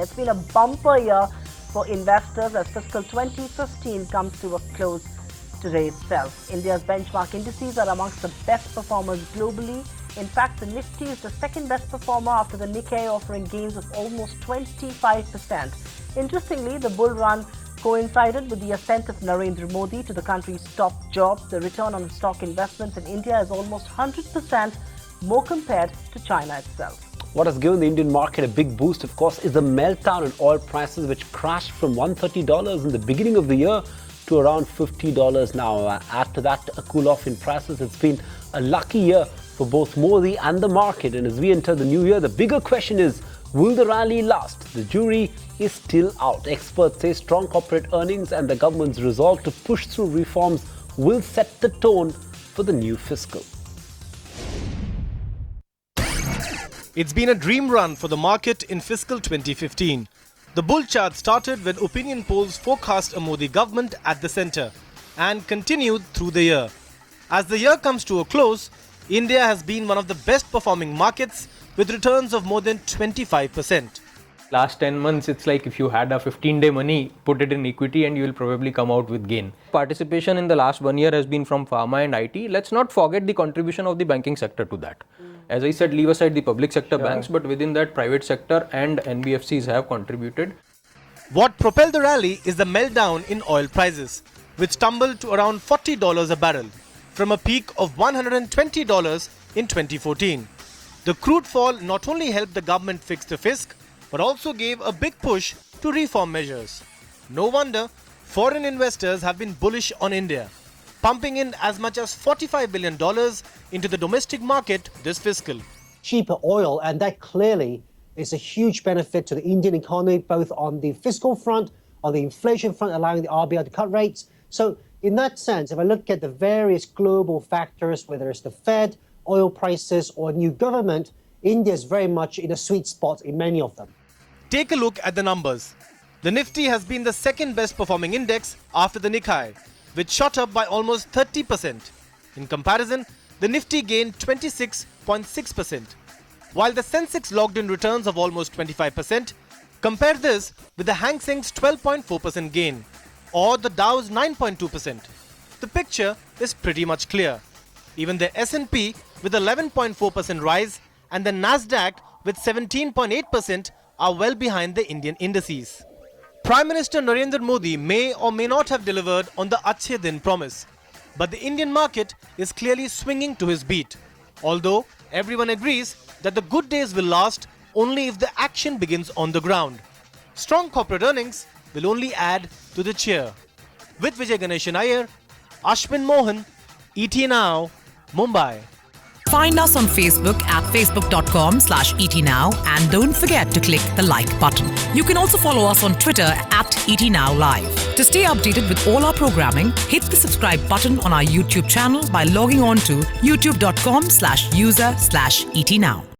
It's been a bumper year for investors as fiscal 2015 comes to a close today itself. India's benchmark indices are amongst the best performers globally. In fact, the Nifty is the second best performer after the Nikkei, offering gains of almost 25%. Interestingly, the bull run coincided with the ascent of Narendra Modi to the country's top job. The return on stock investments in India is almost 100% more compared to China itself. What has given the Indian market a big boost, of course, is the meltdown in oil prices, which crashed from $130 in the beginning of the year to around $50 now. Add to that a cool-off in prices. It's been a lucky year for both Modi and the market. And as we enter the new year, the bigger question is, will the rally last? The jury is still out. Experts say strong corporate earnings and the government's resolve to push through reforms will set the tone for the new fiscal. It's been a dream run for the market in fiscal 2015. The bull chart started when opinion polls forecast a Modi government at the centre and continued through the year. As the year comes to a close, India has been one of the best performing markets with returns of more than 25%. Last 10 months, it's like if you had a 15-day money, put it in equity and you will probably come out with gain. Participation in the last 1 year has been from pharma and IT. Let's not forget the contribution of the banking sector to that. As I said, leave aside the public sector banks, but within that, private sector and NBFCs have contributed. What propelled the rally is the meltdown in oil prices, which tumbled to around $40 a barrel from a peak of $120 in 2014. The crude fall not only helped the government fix the fisc, but also gave a big push to reform measures. No wonder foreign investors have been bullish on India, pumping in as much as $45 billion into the domestic market this fiscal. Cheaper oil, and that clearly is a huge benefit to the Indian economy, both on the fiscal front, on the inflation front, allowing the RBI to cut rates. So in that sense, if I look at the various global factors, whether it's the Fed, oil prices, or new government, India is very much in a sweet spot in many of them. Take a look at the numbers. The Nifty has been the second best performing index after the Nikkei, which shot up by almost 30%. In comparison, the Nifty gained 26.6%, while the Sensex logged in returns of almost 25%. Compare this with the Hang Seng's 12.4% gain, or the Dow's 9.2%. The picture is pretty much clear. Even the S&P with 11.4% rise and the Nasdaq with 17.8% are well behind the Indian indices. Prime Minister Narendra Modi may or may not have delivered on the Achhe Din promise, but the Indian market is clearly swinging to his beat. Although everyone agrees that the good days will last only if the action begins on the ground. Strong corporate earnings will only add to the cheer. With Vijay Ganeshan Iyer, Ashwin Mohan, ET Now, Mumbai. Find us on Facebook at facebook.com/ETNow and don't forget to click the like button. You can also follow us on Twitter at ETNowLive. To stay updated with all our programming, hit the subscribe button on our YouTube channel by logging on to youtube.com/user/ETNow.